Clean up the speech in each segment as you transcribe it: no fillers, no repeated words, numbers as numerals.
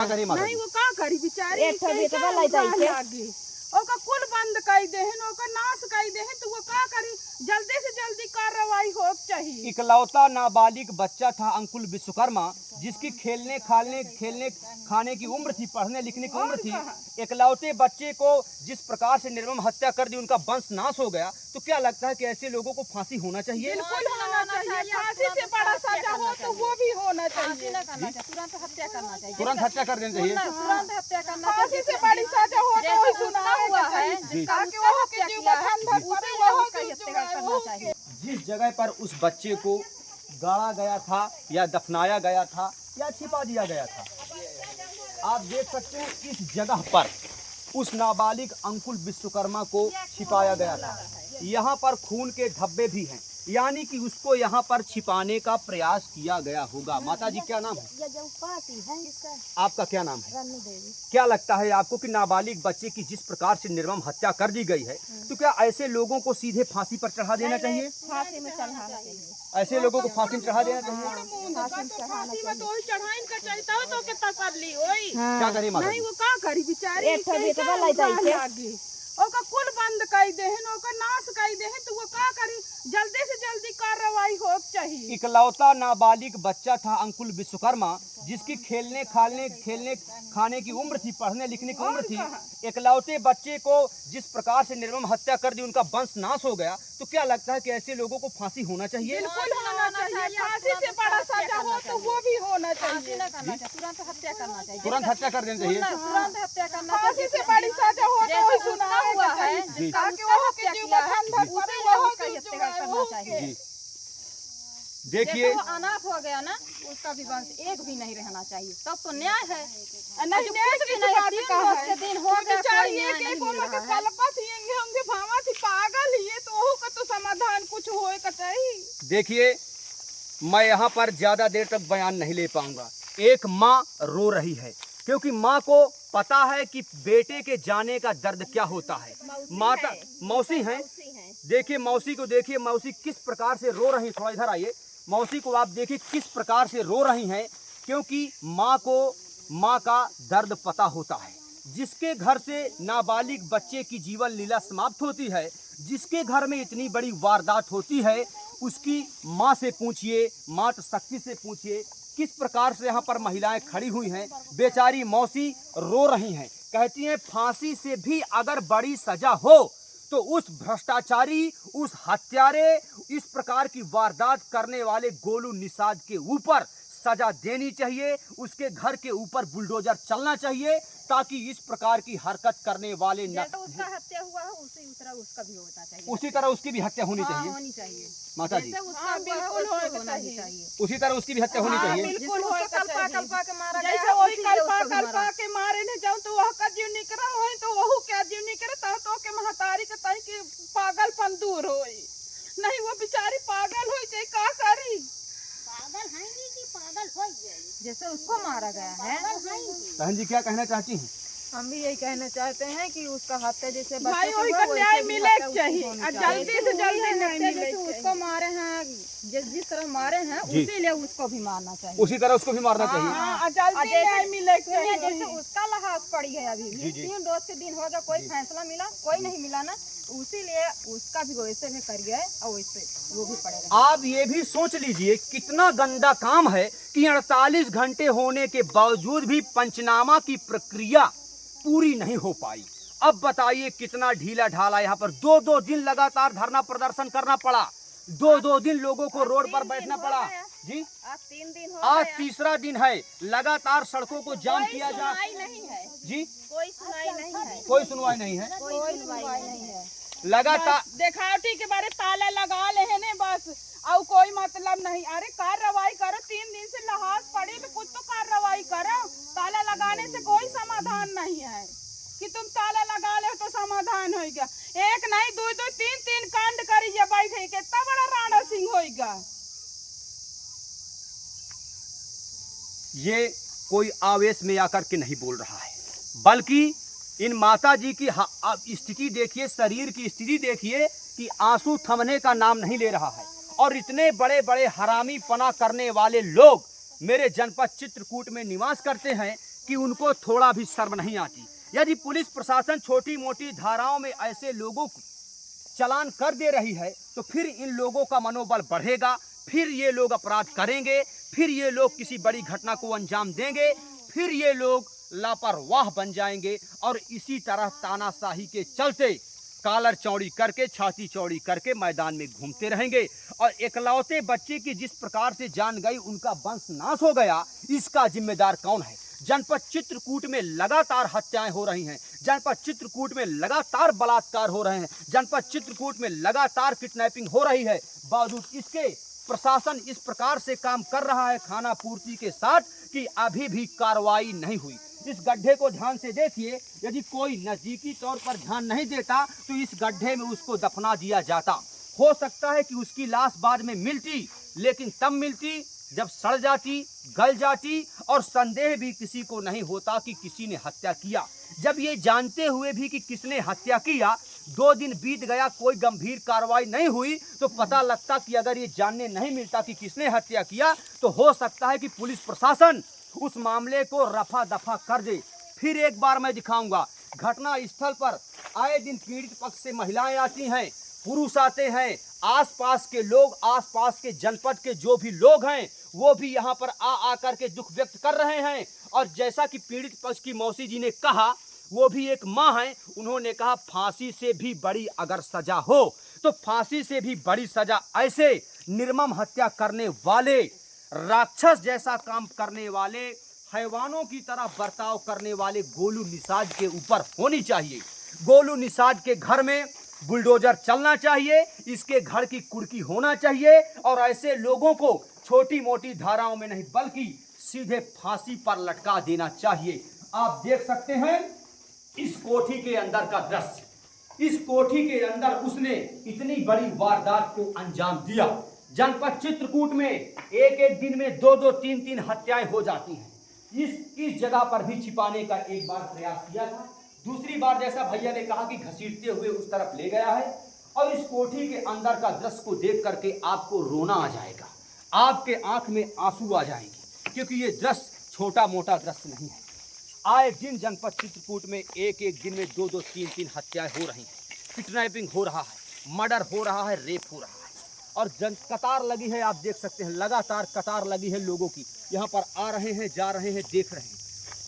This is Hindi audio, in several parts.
नहीं वो का करी बेचारी ओका कुल बंद कर दे हैं ओका नाश कर दे हैं तो वो का करी जल्दी से जल्दी कार्रवाई हो चाहिए। इकलौता नाबालिग बच्चा था अंकुल विश्वकर्मा जिसकी खेलने खाने की उम्र थी, पढ़ने लिखने की उम्र थी। इकलौते बच्चे को जिस प्रकार से निर्मम हत्या कर दी, उनका वंश नाश हो गया। तो क्या लगता है कि ऐसे लोगों को फांसी होना चाहिए? बिल्कुल होना चाहिए, फांसी से बड़ा सजा हो तो वो भी होना चाहिए। तुरंत हत्या करना चाहिए, तुरंत हत्या कर देना चाहिए, तुरंत हत्या करना फांसी से बड़ी सजा हो तो वही सुना हुआ है ताकि वो हत्या किया है उसे उसका हत्या करना चाहिए। जिस जगह पर उस बच्चे को गाड़ा गया था या दफनाया गया था या छिपा दिया गया था, आप देख सकते हैं इस जगह पर उस नाबालिग अंकुल विश्वकर्मा को छिपाया गया था। यहाँ पर खून के धब्बे भी हैं, यानी कि उसको यहाँ पर छिपाने का प्रयास किया गया होगा। माता जी क्या नाम है आपका? क्या नाम है? क्या लगता है आपको कि नाबालिग बच्चे की जिस प्रकार से निर्मम हत्या कर दी गई है, तो क्या ऐसे लोगों को सीधे फांसी पर चढ़ा देना चाहिए? फांसी में चढ़ाना चाहिए, ऐसे लोगों को फांसी में चढ़ा देना चाहिए। क्या करें माता नहीं वो का करी बेचारी ओका कुल बंद कर दे हैं ओका नाश कर दे हैं तो वो का करी जल्दी से जल्दी कार्रवाई हो चाहिए। इकलौता नाबालिग बच्चा था अंकुल विश्वकर्मा जिसकी खेलने खाने की उम्र थी, पढ़ने लिखने की उम्र थी। इकलौते बच्चे को जिस प्रकार से निर्मम हत्या कर दी, उनका वंश नाश हो गया। तो क्या लगता है कि ऐसे लोगों को फांसी होना चाहिए? बिल्कुल होना चाहिए, फांसी से बड़ा सजा हो तो वो भी होना चाहिए। तुरंत हत्या करना चाहिए, तुरंत हत्या कर देना चाहिए, तुरंत हत्या करना फांसी से बड़ी सजा हो तो वही सुना हुआ है ताकि वो हत्या किया है उसे उसका हत्या करना चाहिए। देखिए वो अनाथ हो गया ना, उसका भी वंश एक भी नहीं रहना चाहिए, तब तो न्याय है। नहीं कुछ भी नहीं, 3 रोज के दिन हो गया, कोई न्याय नहीं मिल रहा है। पागल ही तो ओहू का तो समाधान कुछ होए का चाहिए। देखिए मैं यहाँ पर ज्यादा देर तक बयान नहीं ले पाऊंगा। एक माँ रो रही है क्योंकि माँ को पता है कि बेटे के जाने का दर्द क्या होता है। माता मौसी हैं, देखिए मौसी को देखिए, मौसी किस प्रकार से रो रही। थोड़ा इधर आइए, मौसी को आप देखिए किस प्रकार से रो रही हैं, क्योंकि माँ को माँ का दर्द पता होता है। जिसके घर से नाबालिग बच्चे की जीवन लीला समाप्त होती है, जिसके घर में इतनी बड़ी वारदात होती है, उसकी माँ से पूछिए, माता शक्ति से पूछिए किस प्रकार से यहाँ पर महिलाएं खड़ी हुई हैं। बेचारी मौसी रो रही हैं, कहती हैं फांसी से भी अगर बड़ी सजा हो तो उस भ्रष्टाचारी, उस हत्यारे, इस प्रकार की वारदात करने वाले गोलू निषाद के ऊपर सजा देनी चाहिए। उसके घर के ऊपर बुलडोजर चलना चाहिए ताकि इस प्रकार की हरकत करने वाले उसका हत्या हुआ है उसी तरह उसका भी होना चाहिए, उसी तरह उसकी भी हत्या होनी चाहिए। होनी चाहिए माता जी, बिल्कुल होना चाहिए, उसी तरह उसकी भी हत्या होनी चाहिए। बिल्कुल कल्पा के मारा गया, जैसे वही कल्पा के मारे ने जाऊं तो वह का जीव निकरा होई तो वहू क्या जीव निकरे तो के महतारी के तई के पागलपन दूर होई। नहीं वो बेचारी पागल होई जे का करी, पागल है कि पागल हो गई जैसे उसको मारा गया है। बहन जी क्या कहना चाहती हैं? हम भी यही कहना चाहते हैं कि उसका हत्या जैसे भाई वही का न्याय मिले चाहिए और जल्दी से जल्दी न्याय मिले। जैसे उसको मारे हैं, जिस तरह मारे हैं उसी लिए उसको भी मारना चाहिए, उसी तरह उसको भी मारना चाहिए। हां जल्दी न्याय मिले चाहिए। जैसे उसका लाश पड़ी है अभी भी 3 रोज के दिन हो गया, कोई फैसला मिला, कोई नहीं मिला ना, उसी लिए उसका भी वैसे में कर गए और वैसे वो भी पड़ेगा। आप ये भी सोच लीजिए कितना गंदा काम है कि 48 घंटे होने के बावजूद भी पंचनामा की प्रक्रिया पूरी नहीं हो पाई। अब बताइए कितना ढीला ढाला, यहाँ पर 2-2 दिन लगातार धरना प्रदर्शन करना पड़ा, 2-2 दिन लोगों को रोड पर बैठना पड़ा। जी आज 3 दिन हो आज तीसरा दिन है, लगातार सड़कों को जाम किया जा। नहीं है जी कोई सुनाई नहीं है, कोई सुनवाई नहीं है, कोई सुनवाई नहीं है। लगातार देखावटी के बारे ताला लगा ले है बस, और कोई मतलब नहीं। अरे कार्रवाई करो, 3 दिन से लहास पड़ी तो कुछ तो कार्रवाई करो। ताला लगाने से कोई समाधान नहीं है कि तुम ताला लगा ले तो समाधान होगा। एक नहीं 2-2 3-3 कांड करी जा बैठे, कितना बड़ा राणा सिंह होगा। ये कोई आवेश में आकर के नहीं बोल रहा है, बल्कि इन माता जी की स्थिति देखिए, शरीर की स्थिति देखिए कि आंसू थमने का नाम नहीं ले रहा है। और इतने बड़े बड़े हरामी पना करने वाले लोग मेरे जनपद चित्रकूट में निवास करते हैं, कि उनको थोड़ा भी शर्म नहीं आती। यदि पुलिस प्रशासन छोटी मोटी धाराओं में ऐसे लोगों को चालान कर दे रही है तो फिर इन लोगों का मनोबल बढ़ेगा, फिर ये लोग अपराध करेंगे, फिर ये लोग किसी बड़ी घटना को अंजाम देंगे, फिर ये लोग लापरवाह बन जाएंगे और इसी तरह तानाशाही के चलते कालर चौड़ी करके, छाती चौड़ी करके मैदान में घूमते रहेंगे। और एकलौते बच्चे की जिस प्रकार से जान गई, उनका वंश नाश हो गया, इसका जिम्मेदार कौन है? जनपद चित्रकूट में लगातार हत्याएं हो रही हैं, जनपद चित्रकूट में लगातार बलात्कार हो रहे हैं, जनपद चित्रकूट में लगातार किडनैपिंग हो रही है। बावजूद इसके प्रशासन इस प्रकार से काम कर रहा है खाना पूर्ति के साथ कि अभी भी कार्रवाई नहीं हुई। इस गड्ढे को ध्यान से देखिए, यदि कोई नजदीकी तौर पर ध्यान नहीं देता तो इस गड्ढे में उसको दफना दिया जाता। हो सकता है कि उसकी लाश बाद में मिलती, लेकिन तब मिलती जब सड़ जाती, गल जाती और संदेह भी किसी को नहीं होता कि किसी ने हत्या किया। जब ये जानते हुए भी कि किसने हत्या किया, 2 दिन बीत गया, कोई गंभीर कार्रवाई नहीं हुई, तो पता लगता कि अगर ये जानने नहीं मिलता कि किसने हत्या किया तो हो सकता है कि पुलिस प्रशासन उस मामले को रफा दफा कर दे। फिर एक बार मैं दिखाऊंगा, घटना स्थल पर आए दिन पीड़ित पक्ष से महिलाएं आती हैं, पुरुष आते हैं, आसपास के लोग, आसपास के जनपद के जो भी लोग हैं वो भी यहाँ पर आकर के दुख व्यक्त कर रहे हैं। और जैसा कि पीड़ित पक्ष की मौसी जी ने कहा, वो भी एक माँ है, उन्होंने कहा फांसी से भी बड़ी अगर सजा हो तो फांसी से भी बड़ी सजा ऐसे निर्मम हत्या करने वाले, राक्षस जैसा काम करने वाले, हैवानों की तरह बर्ताव करने वाले गोलू निषाद के ऊपर होनी चाहिए। गोलू निषाद के घर में बुलडोजर चलना चाहिए, इसके घर की कुर्की होना चाहिए और ऐसे लोगों को छोटी मोटी धाराओं में नहीं बल्कि सीधे फांसी पर लटका देना चाहिए। आप देख सकते हैं इस कोठी के अंदर का दृश्य, इस कोठी के अंदर उसने इतनी बड़ी वारदात को अंजाम दिया। जनपद चित्रकूट में एक एक दिन में 2-2, 3-3 हत्याएं हो जाती हैं। इस जगह पर भी छिपाने का एक बार प्रयास किया था, दूसरी बार जैसा भैया ने कहा कि घसीटते हुए उस तरफ ले गया है। और इस कोठी के अंदर का दृश्य को देख करके आपको रोना आ जाएगा, आपके आंख में आंसू आ जाएंगे, क्योंकि ये दृश्य छोटा मोटा दृश्य नहीं है। आए दिन जनपद चित्रकूट में एक एक दिन में 2-2, 3-3 हत्याएं हो रही हैं, किडनैपिंग हो रहा है, मर्डर हो रहा है, रेप हो रहा है और कतार लगी है। आप देख सकते हैं लगातार कतार लगी है लोगों की, यहाँ पर आ रहे हैं, जा रहे हैं, देख रहे हैं।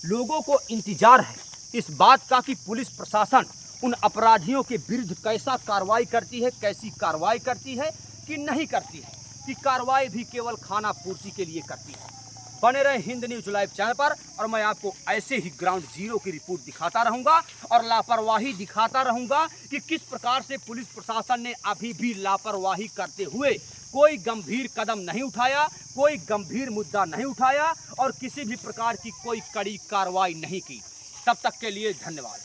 लोगों को इंतजार है इस बात का कि पुलिस प्रशासन उन अपराधियों के विरुद्ध कैसा कार्रवाई करती है, कैसी कार्रवाई करती है कि नहीं करती है, कि कार्रवाई भी केवल खाना पूर्ति के लिए करती है। बने रहे हिंद न्यूज लाइव चैनल पर और मैं आपको ऐसे ही ग्राउंड जीरो की रिपोर्ट दिखाता रहूंगा और लापरवाही दिखाता रहूंगा कि किस प्रकार से पुलिस प्रशासन ने अभी भी लापरवाही करते हुए कोई गंभीर कदम नहीं उठाया, कोई गंभीर मुद्दा नहीं उठाया और किसी भी प्रकार की कोई कड़ी कार्रवाई नहीं की। तब तक के लिए धन्यवाद।